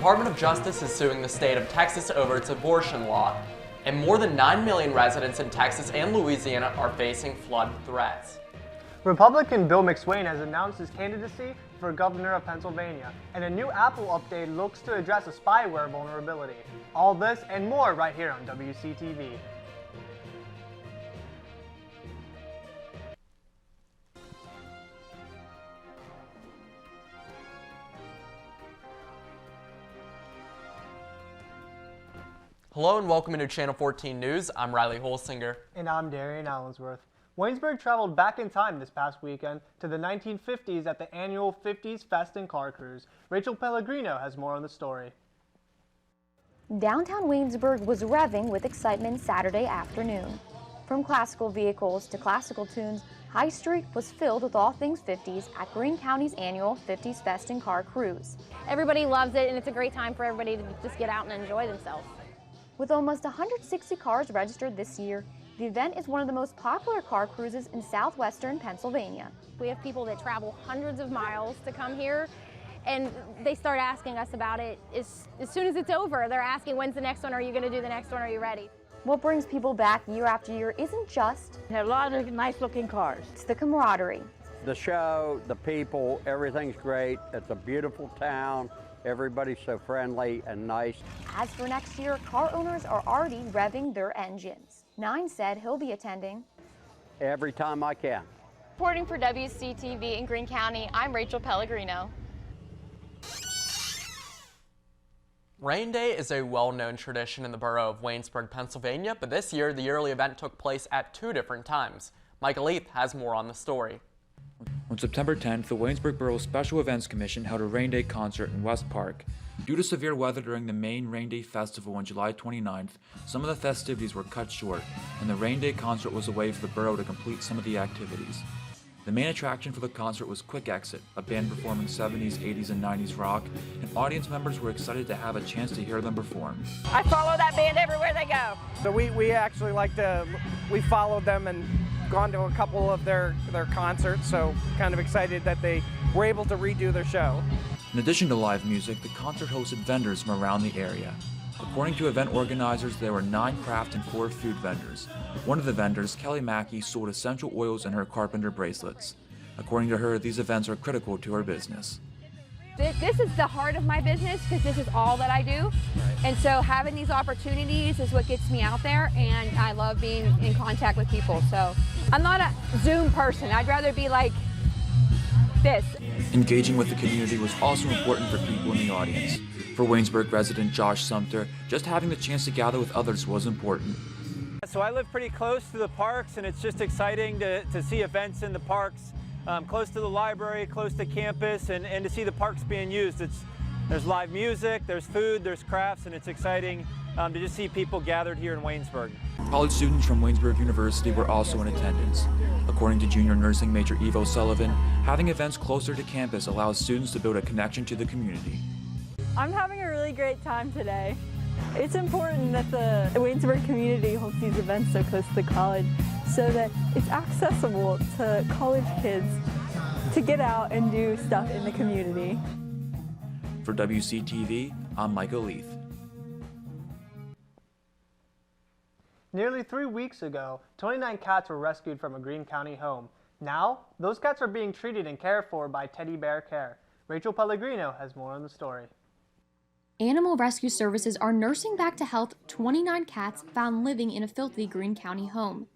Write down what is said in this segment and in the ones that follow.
Department of Justice is suing the state of Texas over its abortion law, and more than 9 million residents in Texas and Louisiana are facing flood threats. Republican Bill McSwain has announced his candidacy for governor of Pennsylvania, and a new Apple update looks to address a spyware vulnerability. All this and more right here on WCTV. Hello and welcome into Channel 14 News. I'm Riley Holsinger. And I'm Darrion Allensworth. Waynesburg traveled back in time this past weekend to the 1950s at the annual 50s Fest and Car Cruise. Rachel Pellegrino has more on the story. Downtown Waynesburg was revving with excitement Saturday afternoon. From classical vehicles to classical tunes, High Street was filled with all things 50s at Greene County's annual 50s Fest and Car Cruise. Everybody loves it, and it's a great time for everybody to just get out and enjoy themselves. With almost 160 cars registered this year, the event is one of the most popular car cruises in southwestern Pennsylvania. We have people that travel hundreds of miles to come here, and they start asking us about it as soon as it's over. They're asking, when's the next one? Are you going to do the next one? Are you ready? What brings people back year after year isn't just a lot of nice looking cars. It's the camaraderie. The show, the people, everything's great. It's a beautiful town. Everybody's so friendly and nice. As for next year, car owners are already revving their engines. Nine said he'll be attending every time I can. Reporting for WCTV in Greene County, I'm Rachel Pellegrino. Rain Day is a well-known tradition in the borough of Waynesburg, Pennsylvania, but this year the yearly event took place at 2 different times. Micah Leith has more on the story. On September 10th, the Waynesburg Borough Special Events Commission held a Rain Day concert in West Park. Due to severe weather during the main Rain Day Festival on July 29th, some of the festivities were cut short, and the Rain Day concert was a way for the borough to complete some of the activities. The main attraction for the concert was Quick Exit, a band performing 70s, 80s, and 90s rock, and audience members were excited to have a chance to hear them perform. I follow that band everywhere they go. So we actually we followed them and gone to a couple of their concerts, so kind of excited that they were able to redo their show. In addition to live music, the concert hosted vendors from around the area. According to event organizers, there were 9 craft and 4 food vendors. One of the vendors, Kelly Mackey, sold essential oils and her carpenter bracelets. According to her, these events are critical to her business. This is the heart of my business because this is all that I do. And so having these opportunities is what gets me out there, and I love being in contact with people. So I'm not a Zoom person. I'd rather be like this. Engaging with the community was also important for people in the audience. For Waynesburg resident Josh Sumter, just having the chance to gather with others was important. So I live pretty close to the parks, and it's just exciting to see events in the parks, close to the library, close to campus, and to see the parks being used. There's live music, there's food, there's crafts, and it's exciting to just see people gathered here in Waynesburg. College students from Waynesburg University were also in attendance. According to junior nursing major Evo Sullivan, having events closer to campus allows students to build a connection to the community. I'm having a really great time today. It's important that the Waynesburg community holds these events so close to the college so that it's accessible to college kids to get out and do stuff in the community. For WCTV, I'm Micah Leith. Nearly 3 weeks ago, 29 cats were rescued from a Greene County home. Now, those cats are being treated and cared for by Teddy Bear Care. Rachel Pellegrino has more on the story. Animal Rescue Services are nursing back to health 29 cats found living in a filthy Greene County home.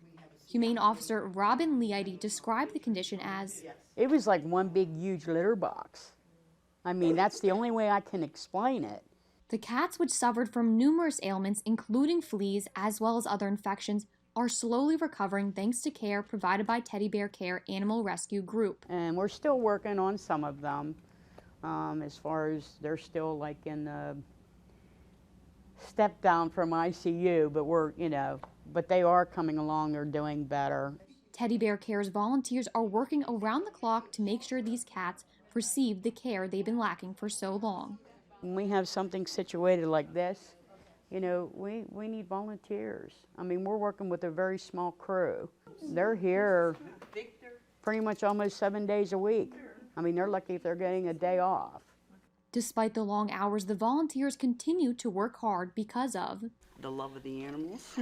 Humane Officer Robin Leith described the condition as, It was like one big huge litter box. I mean, that's the only way I can explain it. The cats, which suffered from numerous ailments including fleas as well as other infections, are slowly recovering thanks to care provided by Teddy Bear Care Animal Rescue Group. And we're still working on some of them. As far as they're still like in the step down from ICU, but they are coming along, they're doing better. Teddy Bear Care's volunteers are working around the clock to make sure these cats receive the care they've been lacking for so long. When we have something situated like this, we need volunteers. I mean, we're working with a very small crew. They're here pretty much almost 7 days a week. I mean, they're lucky if they're getting a day off. Despite the long hours, the volunteers continue to work hard because of the love of the animals.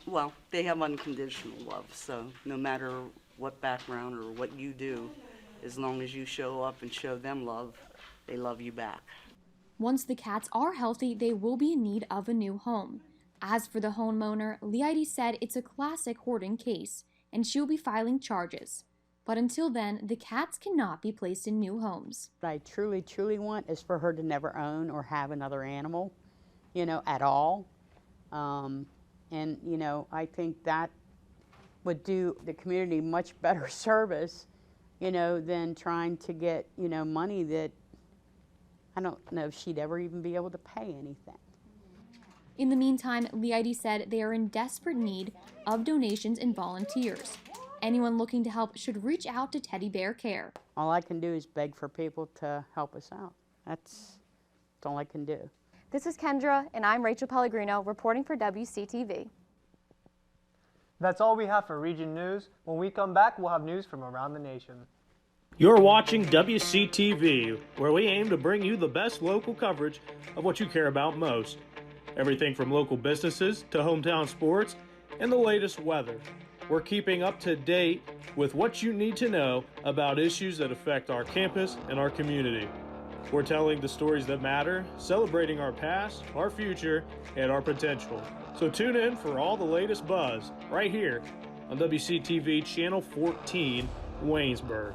Well, they have unconditional love, so no matter what background or what you do, as long as you show up and show them love, they love you back. Once the cats are healthy, they will be in need of a new home. As for the homeowner, Leith said it's a classic hoarding case, and she'll be filing charges. But until then, the cats cannot be placed in new homes. What I truly, truly want is for her to never own or have another animal, at all. And, I think that would do the community much better service, than trying to get, money that I don't know if she'd ever even be able to pay anything. In the meantime, Leith said they are in desperate need of donations and volunteers. Anyone looking to help should reach out to Teddy Bear Care. All I can do is beg for people to help us out. That's all I can do. This is Kendra, and I'm Rachel Pellegrino reporting for WCTV. That's all we have for Region News. When we come back, we'll have news from around the nation. You're watching WCTV, where we aim to bring you the best local coverage of what you care about most. Everything from local businesses to hometown sports and the latest weather. We're keeping up to date with what you need to know about issues that affect our campus and our community. We're telling the stories that matter, celebrating our past, our future, and our potential. So tune in for all the latest buzz right here on WCTV Channel 14, Waynesburg.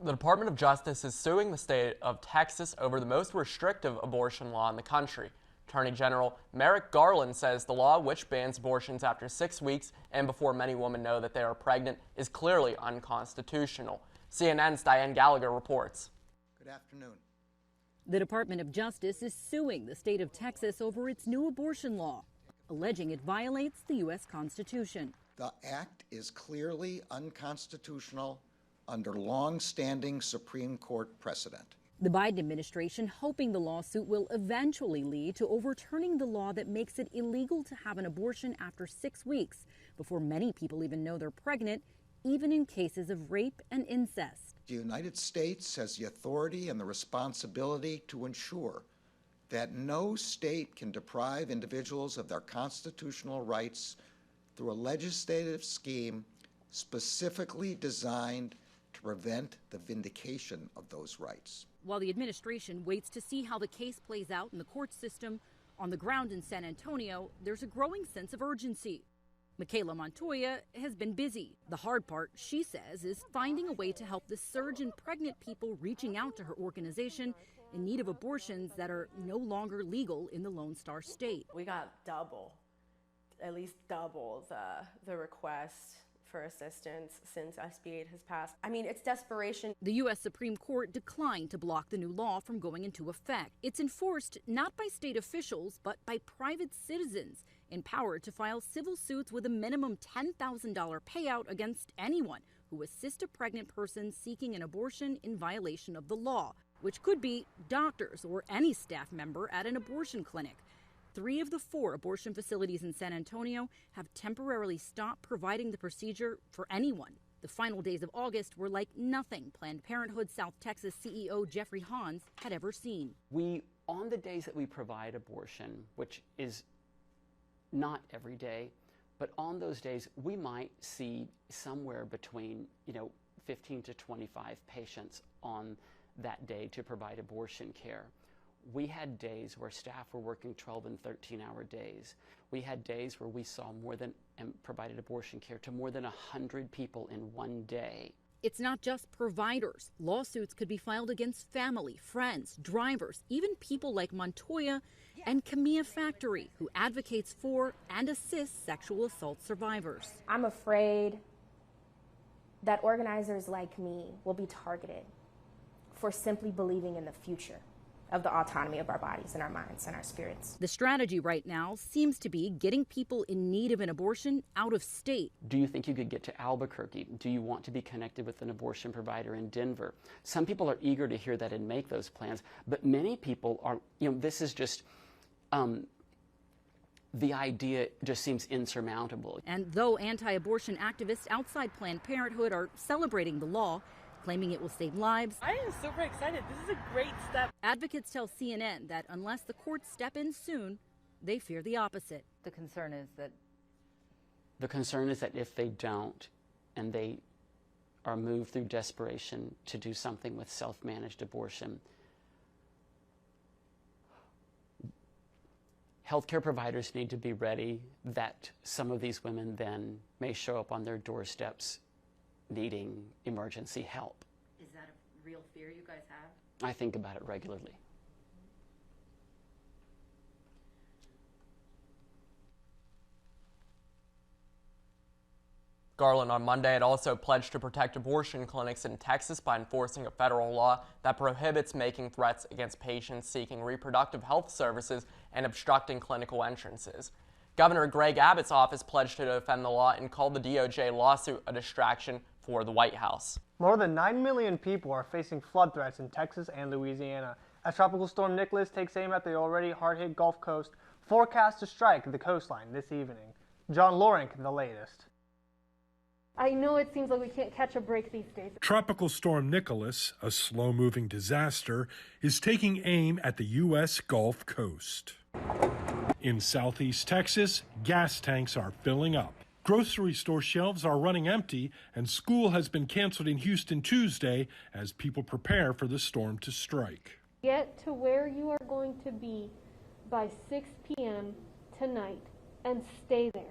The Department of Justice is suing the state of Texas over the most restrictive abortion law in the country. Attorney General Merrick Garland says the law, which bans abortions after 6 weeks and before many women know that they are pregnant, is clearly unconstitutional. CNN's Diane Gallagher reports. Good afternoon. The Department of Justice is suing the state of Texas over its new abortion law, alleging it violates the U.S. Constitution. The act is clearly unconstitutional under long-standing Supreme Court precedent. The Biden administration hoping the lawsuit will eventually lead to overturning the law that makes it illegal to have an abortion after 6 weeks, before many people even know they're pregnant, even in cases of rape and incest. The United States has the authority and the responsibility to ensure that no state can deprive individuals of their constitutional rights through a legislative scheme specifically designed to prevent the vindication of those rights. While the administration waits to see how the case plays out in the court system, on the ground in San Antonio, there's a growing sense of urgency. Michaela Montoya has been busy. The hard part, she says, is finding a way to help the surge in pregnant people reaching out to her organization in need of abortions that are no longer legal in the Lone Star State. We got at least double the request for assistance since SB 8 has passed. I mean, it's desperation. The U.S. Supreme Court declined to block the new law from going into effect. It's enforced not by state officials, but by private citizens, empowered to file civil suits with a minimum $10,000 payout against anyone who assists a pregnant person seeking an abortion in violation of the law, which could be doctors or any staff member at an abortion clinic. 3 of the 4 abortion facilities in San Antonio have temporarily stopped providing the procedure for anyone. The final days of August were like nothing Planned Parenthood South Texas CEO Jeffrey Hans had ever seen. On the days that we provide abortion, which is not every day, but on those days we might see somewhere between 15 to 25 patients on that day to provide abortion care. We had days where staff were working 12 and 13-hour days. We had days where we saw more than and provided abortion care to more than 100 people in one day. It's not just providers. Lawsuits could be filed against family, friends, drivers, even people like Montoya and Camilla Factory, who advocates for and assists sexual assault survivors. I'm afraid that organizers like me will be targeted for simply believing in the future. of the autonomy of our bodies and our minds and our spirits. The strategy right now seems to be getting people in need of an abortion out of state. Do you think you could get to Albuquerque? Do you want to be connected with an abortion provider in Denver? Some people are eager to hear that and make those plans, but many people are, this is just, the idea just seems insurmountable. And though anti-abortion activists outside Planned Parenthood are celebrating the law, claiming it will save lives, I am super excited. This is a great step. advocates tell CNN that unless the courts step in soon, they fear the opposite. The concern is that if they don't, and they are moved through desperation to do something with self-managed abortion, healthcare providers need to be ready that some of these women then may show up on their doorsteps needing emergency help. Is that a real fear you guys have? I think about it regularly. Garland on Monday had also pledged to protect abortion clinics in Texas by enforcing a federal law that prohibits making threats against patients seeking reproductive health services and obstructing clinical entrances. Governor Greg Abbott's office pledged to defend the law and called the DOJ lawsuit a distraction for the White House. More than 9 million people are facing flood threats in Texas and Louisiana as Tropical Storm Nicholas takes aim at the already hard-hit Gulf Coast, forecast to strike the coastline this evening. John Lorenk, the latest. I know it seems like we can't catch a break these days. Tropical Storm Nicholas, a slow-moving disaster, is taking aim at the U.S. Gulf Coast. In southeast Texas, gas tanks are filling up. Grocery store shelves are running empty, and school has been canceled in Houston Tuesday as people prepare for the storm to strike. Get to where you are going to be by 6 p.m. tonight and stay there.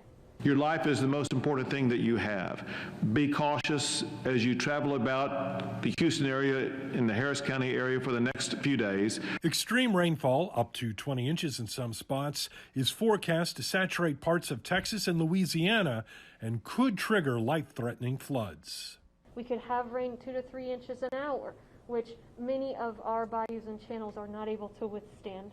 Your life is the most important thing that you have. Be cautious as you travel about the Houston area and the Harris County area for the next few days. Extreme rainfall, up to 20 inches in some spots, is forecast to saturate parts of Texas and Louisiana and could trigger life-threatening floods. We could have rain 2 to 3 inches an hour, which many of our bayous and channels are not able to withstand.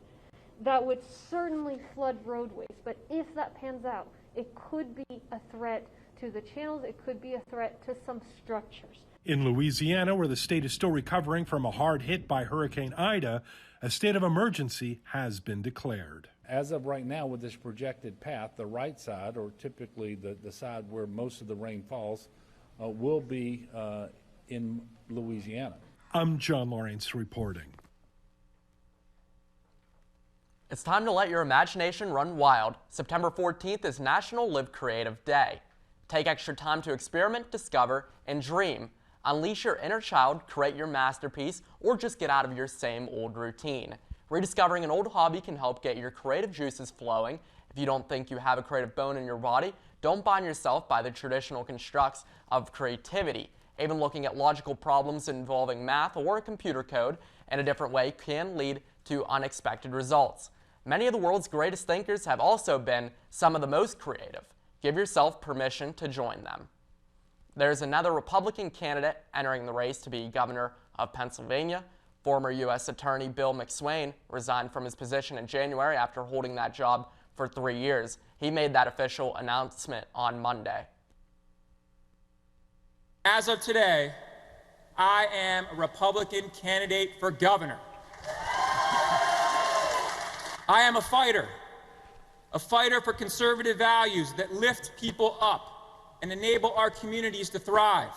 That would certainly flood roadways, but if that pans out, it could be a threat to the channels, it could be a threat to some structures. In Louisiana, where the state is still recovering from a hard hit by Hurricane Ida, a state of emergency has been declared. As of right now, with this projected path, the right side, or typically the side where most of the rain falls, will be in Louisiana. I'm John Lawrence reporting. It's time to let your imagination run wild. September 14th is National Live Creative Day. Take extra time to experiment, discover, and dream. Unleash your inner child, create your masterpiece, or just get out of your same old routine. Rediscovering an old hobby can help get your creative juices flowing. If you don't think you have a creative bone in your body, don't bind yourself by the traditional constructs of creativity. Even looking at logical problems involving math or computer code in a different way can lead to unexpected results. Many of the world's greatest thinkers have also been some of the most creative. Give yourself permission to join them. There's another Republican candidate entering the race to be governor of Pennsylvania. Former U.S. Attorney Bill McSwain resigned from his position in January after holding that job for 3 years. He made that official announcement on Monday. As of today, I am a Republican candidate for governor. I am a fighter for conservative values that lift people up and enable our communities to thrive.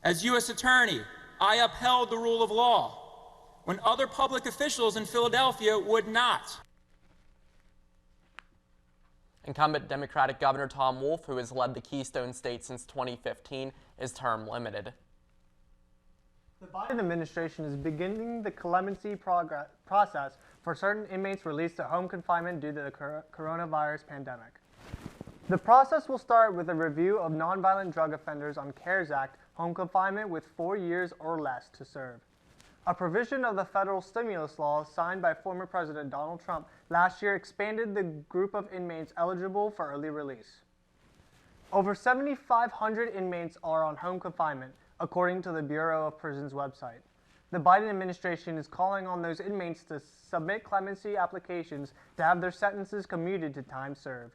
As U.S. Attorney, I upheld the rule of law when other public officials in Philadelphia would not. Incumbent Democratic Governor Tom Wolf, who has led the Keystone State since 2015, is term limited. The Biden administration is beginning the clemency process for certain inmates released to home confinement due to the coronavirus pandemic. The process will start with a review of nonviolent drug offenders on CARES Act home confinement with 4 years or less to serve. A provision of the federal stimulus law signed by former President Donald Trump last year expanded the group of inmates eligible for early release. Over 7,500 inmates are on home confinement, according to the Bureau of Prisons website. the Biden administration is calling on those inmates to submit clemency applications to have their sentences commuted to time served.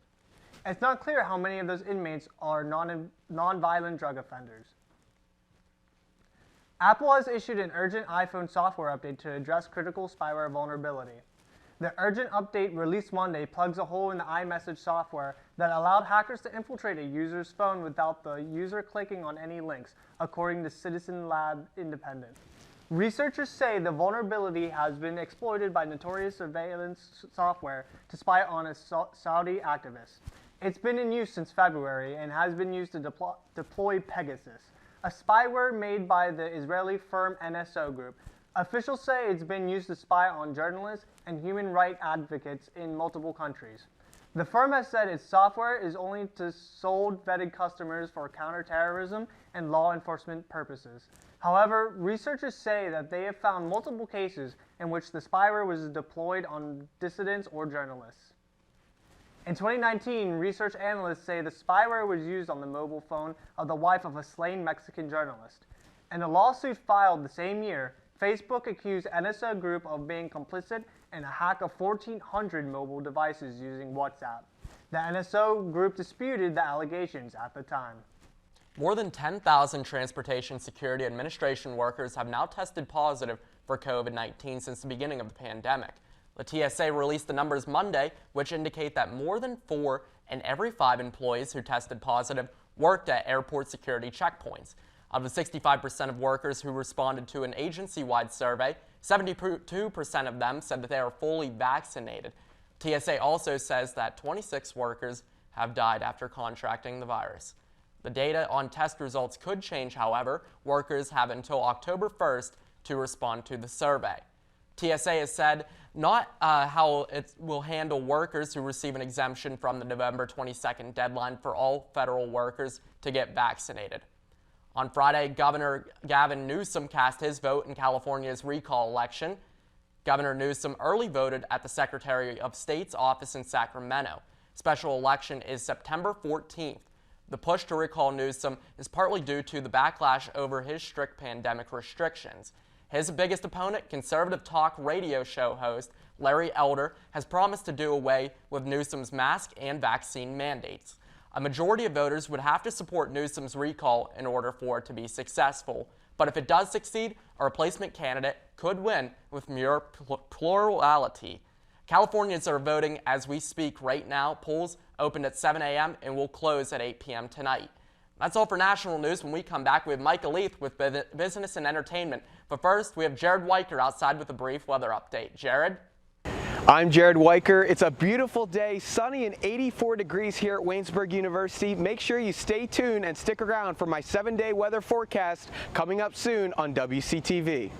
It's not clear how many of those inmates are non-violent drug offenders. Apple has issued an urgent iPhone software update to address critical spyware vulnerability. The urgent update released Monday plugs a hole in the iMessage software that allowed hackers to infiltrate a user's phone without the user clicking on any links, according to Citizen Lab Independent. Researchers say the vulnerability has been exploited by notorious surveillance software to spy on a Saudi activist. It's been in use since February and has been used to deploy Pegasus, a spyware made by the Israeli firm NSO Group. Officials say it's been used to spy on journalists and human rights advocates in multiple countries. The firm has said its software is only to sold vetted customers for counterterrorism and law enforcement purposes. However, researchers say that they have found multiple cases in which the spyware was deployed on dissidents or journalists. In 2019, research analysts say the spyware was used on the mobile phone of the wife of a slain Mexican journalist. In a lawsuit filed the same year, Facebook accused NSO Group of being complicit in a hack of 1,400 mobile devices using WhatsApp. The NSO Group disputed the allegations at the time. More than 10,000 Transportation Security Administration workers have now tested positive for COVID-19 since the beginning of the pandemic. The TSA released the numbers Monday, which indicate that more than 4 in every 5 employees who tested positive worked at airport security checkpoints. Of the 65% of workers who responded to an agency-wide survey, 72% of them said that they are fully vaccinated. TSA also says that 26 workers have died after contracting the virus. The data on test results could change, however. Workers have until October 1st to respond to the survey. TSA has said not how it will handle workers who receive an exemption from the November 22nd deadline for all federal workers to get vaccinated. On Friday, Governor Gavin Newsom cast his vote in California's recall election. Governor Newsom early voted at the Secretary of State's office in Sacramento. Special election is September 14th. The push to recall Newsom is partly due to the backlash over his strict pandemic restrictions. His biggest opponent, conservative talk radio show host Larry Elder, has promised to do away with Newsom's mask and vaccine mandates. A majority of voters would have to support Newsom's recall in order for it to be successful. But if it does succeed, a replacement candidate could win with mere plurality. Californians are voting as we speak right now. Polls opened at 7 a.m. and will close at 8 p.m. tonight. That's all for national news. When we come back, we have Micah Leith with business and entertainment. But first, we have Jared Wiker outside with a brief weather update. Jared? I'm Jared Wiker. It's a beautiful day, sunny and 84 degrees here at Waynesburg University. Make sure you stay tuned and stick around for my 7-day weather forecast coming up soon on WCTV.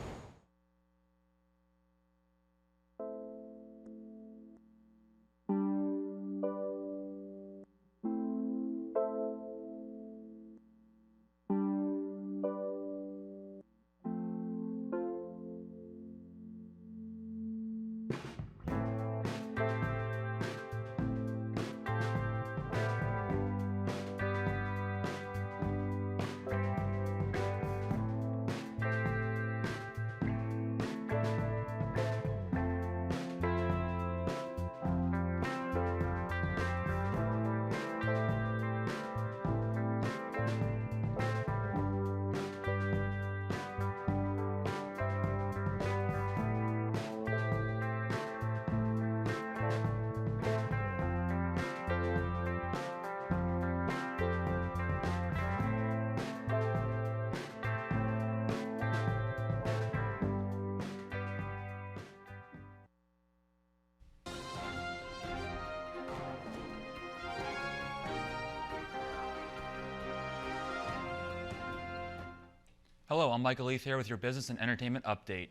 Hello, I'm Micah Leith here with your business and entertainment update.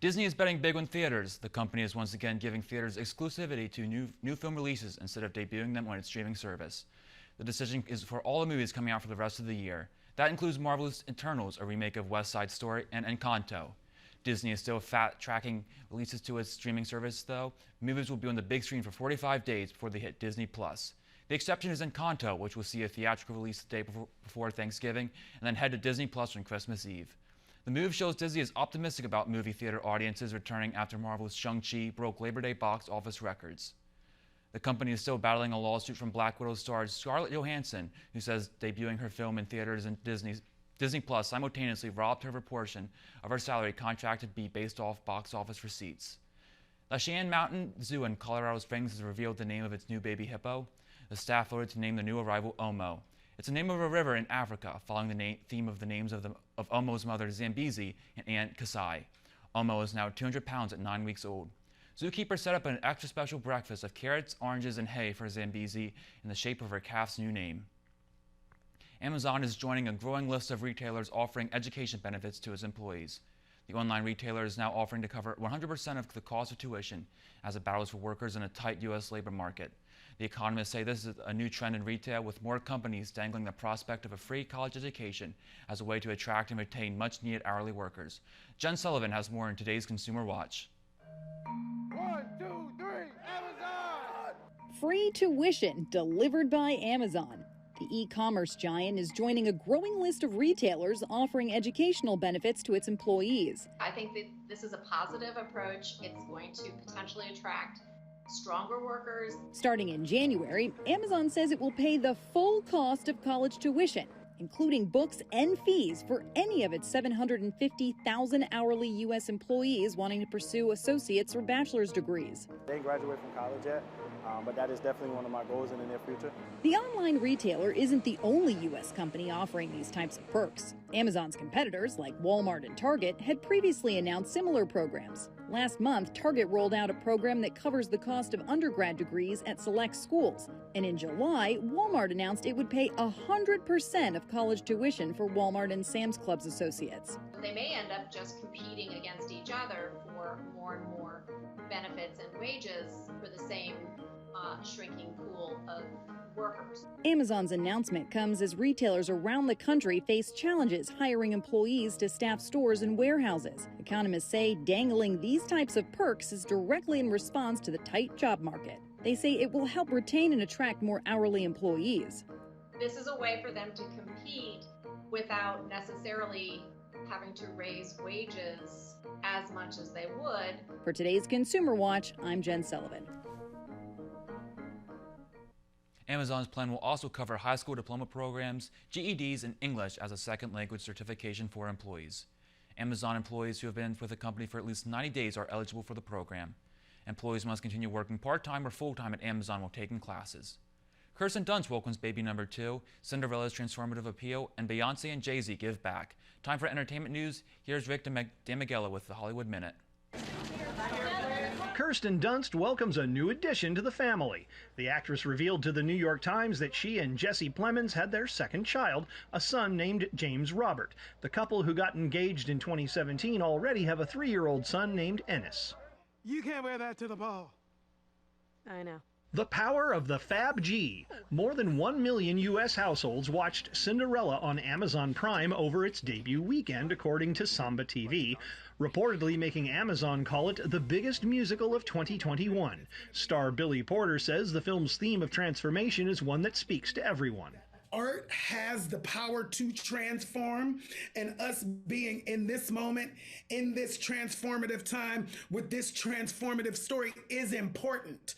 Disney is betting big on theaters. The company is once again giving theaters exclusivity to new film releases instead of debuting them on its streaming service. The decision is for all the movies coming out for the rest of the year. That includes Marvel's Eternals, a remake of West Side Story, and Encanto. Disney is still tracking releases to its streaming service, though. Movies will be on the big screen for 45 days before they hit Disney+. The exception is Encanto, which will see a theatrical release the day before Thanksgiving and then head to Disney Plus on Christmas Eve. The move shows Disney is optimistic about movie theater audiences returning after Marvel's Shang-Chi broke Labor Day box office records. The company is still battling a lawsuit from Black Widow star Scarlett Johansson, who says debuting her film in theaters and Disney Plus simultaneously robbed her of a portion of her salary contracted to be based off box office receipts. La Cheyenne Mountain Zoo in Colorado Springs has revealed the name of its new baby hippo. The staff voted to name the new arrival Omo. It's the name of a river in Africa, following the theme of the names of Omo's mother Zambezi and aunt Kasai. Omo is now 200 pounds at 9 weeks old. Zookeeper set up an extra special breakfast of carrots, oranges, and hay for Zambezi in the shape of her calf's new name. Amazon is joining a growing list of retailers offering education benefits to its employees. The online retailer is now offering to cover 100% of the cost of tuition as it battles for workers in a tight U.S. labor market. The economists say this is a new trend in retail, with more companies dangling the prospect of a free college education as a way to attract and retain much-needed hourly workers. Jen Sullivan has more in today's Consumer Watch. 1, 2, 3, Amazon! Free tuition delivered by Amazon. The e-commerce giant is joining a growing list of retailers offering educational benefits to its employees. I think that this is a positive approach. It's going to potentially attract stronger workers. Starting in January, Amazon says it will pay the full cost of college tuition, including books and fees for any of its 750,000 hourly U.S. employees wanting to pursue associate's or bachelor's degrees. They didn't graduate from college yet, but that is definitely one of my goals in the near future. The online retailer isn't the only U.S. company offering these types of perks. Amazon's competitors, like Walmart and Target, had previously announced similar programs. Last month, Target rolled out a program that covers the cost of undergrad degrees at select schools. And in July, Walmart announced it would pay 100% of college tuition for Walmart and Sam's Club's associates. They may end up just competing against each other for more and more benefits and wages for the same shrinking pool of workers. Amazon's announcement comes as retailers around the country face challenges hiring employees to staff stores and warehouses. Economists say dangling these types of perks is directly in response to the tight job market. They say it will help retain and attract more hourly employees. This is a way for them to compete without necessarily having to raise wages as much as they would. For today's Consumer Watch, I'm Jen Sullivan. Amazon's plan will also cover high school diploma programs, GEDs, and English as a second language certification for employees. Amazon employees who have been with the company for at least 90 days are eligible for the program. Employees must continue working part-time or full-time at Amazon while taking classes. Kirsten Dunst welcomes baby number 2, Cinderella's transformative appeal, and Beyonce and Jay-Z give back. Time for entertainment news. Here's Rick DeMiguela with the Hollywood Minute. Kirsten Dunst welcomes a new addition to the family. The actress revealed to the New York Times that she and Jesse Plemons had their second child, a son named James Robert. The couple, who got engaged in 2017, already have a 3-year-old son named Ennis. You can't wear that to the ball. I know. The power of the Fab G. More than 1 million U.S. households watched Cinderella on Amazon Prime over its debut weekend, according to Samba TV, reportedly making Amazon call it the biggest musical of 2021. Star Billy Porter says the film's theme of transformation is one that speaks to everyone. Art has the power to transform, and us being in this moment, in this transformative time, with this transformative story is important.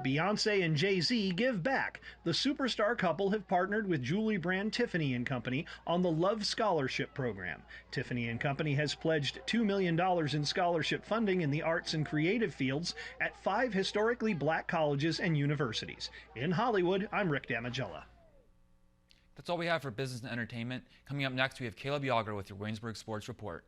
Beyonce and Jay-Z give back. The superstar couple have partnered with jewelry brand Tiffany & Company on the Love Scholarship Program. Tiffany & Company has pledged $2 million in scholarship funding in the arts and creative fields at 5 historically black colleges and universities. In Hollywood, I'm Rick Damigella. That's all we have for business and entertainment. Coming up next, we have Caleb Yauger with your Waynesburg Sports Report.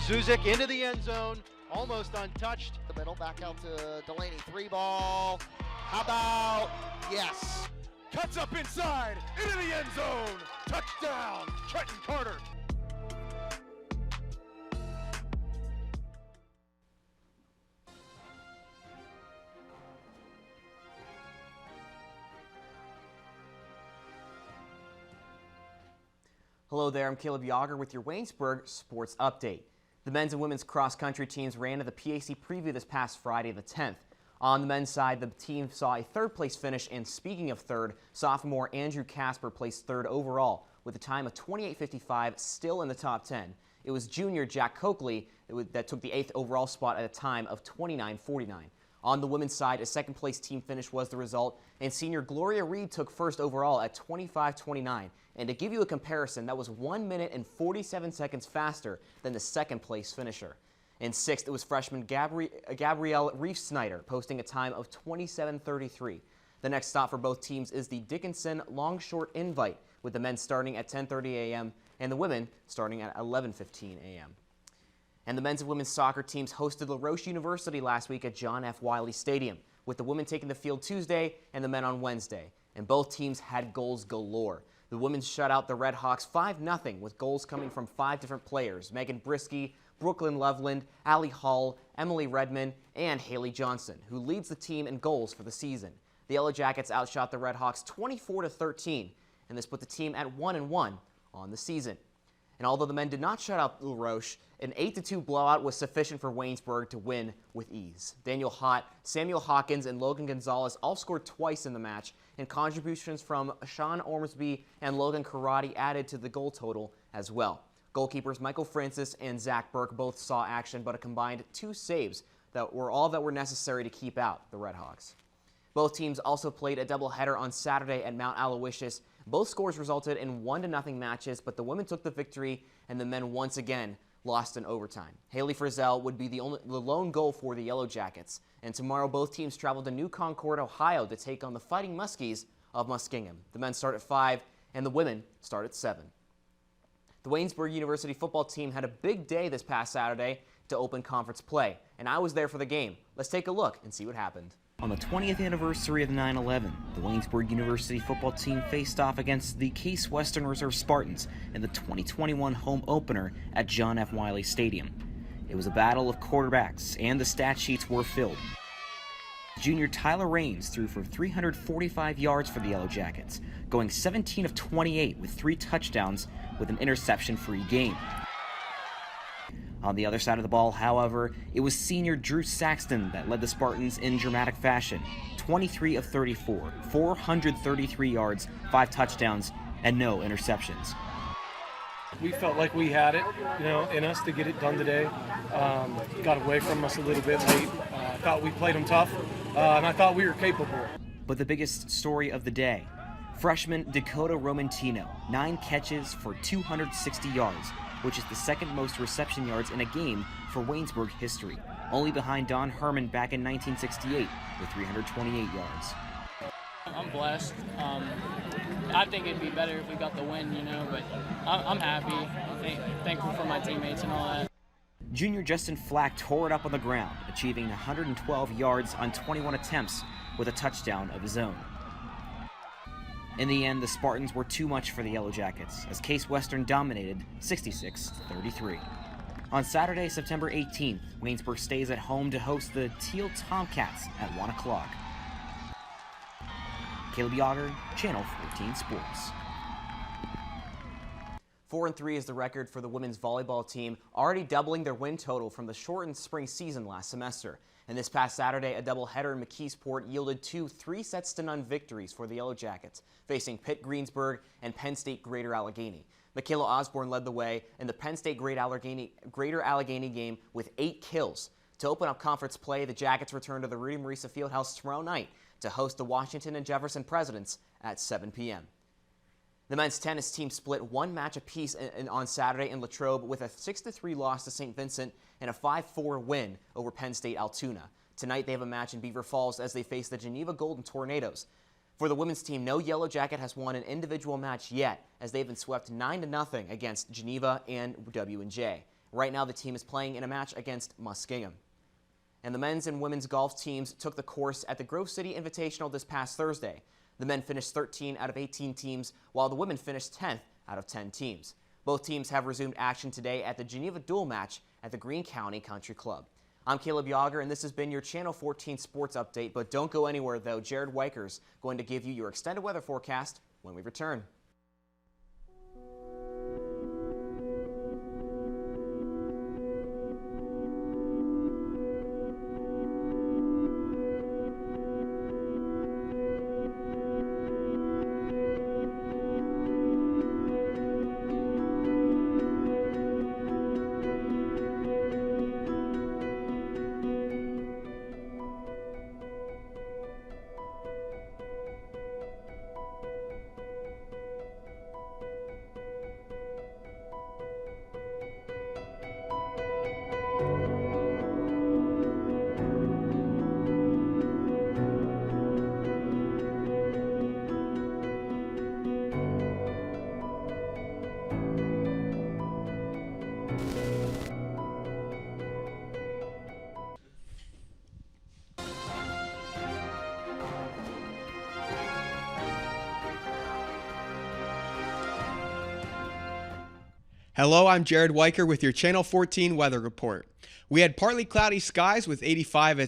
Zuzik into the end zone, almost untouched. The middle, back out to Delaney, 3-ball. How about, yes. Cuts up inside, into the end zone. Touchdown, Trenton Carter. Hello there, I'm Caleb Yauger with your Waynesburg Sports Update. The men's and women's cross-country teams ran to the PAC preview this past Friday the 10th. On the men's side, the team saw a third-place finish, and speaking of third, sophomore Andrew Casper placed third overall with a time of 28:55, still in the top 10. It was junior Jack Coakley that took the 8th overall spot at a time of 29:49. On the women's side, a second-place team finish was the result, and senior Gloria Reed took first overall at 25:29. And to give you a comparison, that was 1 minute and 47 seconds faster than the second-place finisher. In 6th, it was freshman Gabrielle Reef-Snyder, posting a time of 27:33. The next stop for both teams is the Dickinson Long-Short Invite, with the men starting at 10:30 a.m. and the women starting at 11:15 a.m. And the men's and women's soccer teams hosted La Roche University last week at John F. Wiley Stadium, with the women taking the field Tuesday and the men on Wednesday. And both teams had goals galore. The women shut out the Red Hawks 5-0, with goals coming from 5 different players: Megan Brisky, Brooklyn Loveland, Allie Hall, Emily Redmond, and Haley Johnson, who leads the team in goals for the season. The Yellow Jackets outshot the Red Hawks 24-13, and this put the team at 1-1 on the season. And although the men did not shut out La Roche, an 8-2 blowout was sufficient for Waynesburg to win with ease. Daniel Hott, Samuel Hawkins, and Logan Gonzalez all scored twice in the match, and contributions from Sean Ormsby and Logan Karate added to the goal total as well. Goalkeepers Michael Francis and Zach Burke both saw action, but a combined 2 saves that were all that were necessary to keep out the Red Hawks. Both teams also played a doubleheader on Saturday at Mount Aloysius. Both scores resulted in 1-0 matches, but the women took the victory, and the men once again lost in overtime. Haley Frizzell would be the lone goal for the Yellow Jackets, and tomorrow both teams travel to New Concord, Ohio to take on the Fighting Muskies of Muskingum. The men start at 5, and the women start at 7. The Waynesburg University football team had a big day this past Saturday to open conference play, and I was there for the game. Let's take a look and see what happened. On the 20th anniversary of 9/11, the Waynesburg University football team faced off against the Case Western Reserve Spartans in the 2021 home opener at John F. Wiley Stadium. It was a battle of quarterbacks, and the stat sheets were filled. Junior Tyler Raines threw for 345 yards for the Yellow Jackets, going 17 of 28 with 3 touchdowns with an interception-free game. On the other side of the ball, however, it was senior Drew Saxton that led the Spartans in dramatic fashion. 23 of 34, 433 yards, 5 touchdowns, and no interceptions. We felt like we had it, in us to get it done today. Got away from us a little bit late. I thought we played them tough, and I thought we were capable. But the biggest story of the day, freshman Dakota Romantino, 9 catches for 260 yards, which is the second most reception yards in a game for Waynesburg history, only behind Don Herman back in 1968 with 328 yards. I'm blessed. I think it'd be better if we got the win, but I'm happy. Thankful for my teammates and all that. Junior Justin Flack tore it up on the ground, achieving 112 yards on 21 attempts with a touchdown of his own. In the end, the Spartans were too much for the Yellow Jackets, as Case Western dominated 66-33. On Saturday, September 18th, Waynesburg stays at home to host the Teal Tomcats at 1 o'clock. Caleb Yauger, Channel 14 Sports. 4-3 is the record for the women's volleyball team, already doubling their win total from the shortened spring season last semester. And this past Saturday, a doubleheader in McKeesport yielded 2 3-0 victories for the Yellow Jackets, facing Pitt Greensburg and Penn State Greater Allegheny. Michaela Osborne led the way in the Penn State Greater Allegheny game with 8 kills. To open up conference play, the Jackets return to the Rudy Marisa Fieldhouse tomorrow night to host the Washington and Jefferson Presidents at 7 p.m. The men's tennis team split 1 match apiece on Saturday in Latrobe with a 6-3 loss to St. Vincent and a 5-4 win over Penn State Altoona. Tonight they have a match in Beaver Falls as they face the Geneva Golden Tornadoes. For the women's team, no Yellow Jacket has won an individual match yet, as they've been swept 9-0 against Geneva and W&J. Right now the team is playing in a match against Muskingum. And the men's and women's golf teams took the course at the Grove City Invitational this past Thursday. The men finished 13 out of 18 teams, while the women finished 10th out of 10 teams. Both teams have resumed action today at the Geneva Duel match at the Greene County Country Club. I'm Caleb Yauger, and this has been your Channel 14 Sports Update. But don't go anywhere, though. Jared Wiker's going to give you your extended weather forecast when we return. Hello, I'm Jared Wiker with your Channel 14 weather report. We had partly cloudy skies with 85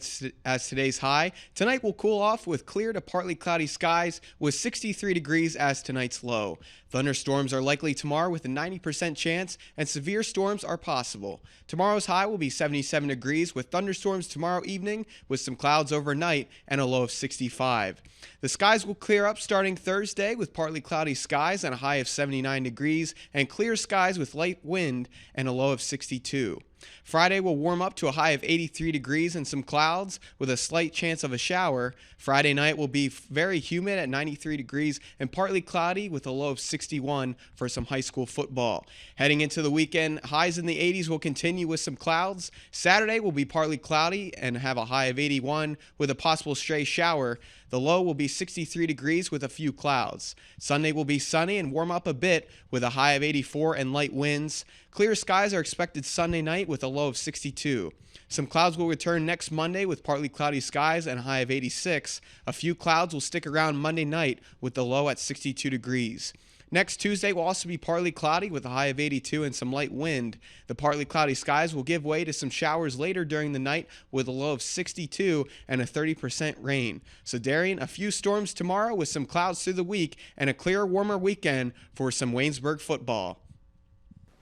as today's high. Tonight will cool off with clear to partly cloudy skies with 63 degrees as tonight's low. Thunderstorms are likely tomorrow with a 90% chance, and severe storms are possible. Tomorrow's high will be 77 degrees with thunderstorms tomorrow evening with some clouds overnight and a low of 65. The skies will clear up starting Thursday with partly cloudy skies and a high of 79 degrees and clear skies with light wind and a low of 62. Friday will warm up to a high of 83 degrees and some clouds with a slight chance of a shower. Friday night will be very humid at 93 degrees and partly cloudy with a low of 61 for some high school football. Heading into the weekend, highs in the 80s will continue with some clouds. Saturday will be partly cloudy and have a high of 81 with a possible stray shower. The low will be 63 degrees with a few clouds. Sunday will be sunny and warm up a bit with a high of 84 and light winds. Clear skies are expected Sunday night with a low of 62. Some clouds will return next Monday with partly cloudy skies and a high of 86. A few clouds will stick around Monday night with the low at 62 degrees. Next Tuesday will also be partly cloudy with a high of 82 and some light wind. The partly cloudy skies will give way to some showers later during the night with a low of 62 and a 30% rain. So Darrion, a few storms tomorrow with some clouds through the week and a clear, warmer weekend for some Waynesburg football.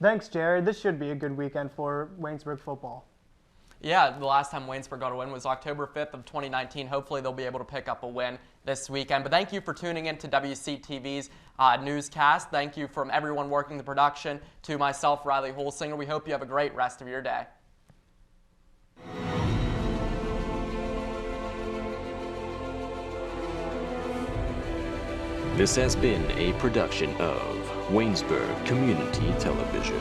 Thanks, Jared. This should be a good weekend for Waynesburg football. Yeah, the last time Waynesburg got a win was October 5th of 2019. Hopefully they'll be able to pick up a win this weekend. But thank you for tuning in to WCTV's newscast. Thank you from everyone working the production to myself, Riley Holsinger. We hope you have a great rest of your day. This has been a production of Waynesburg Community Television.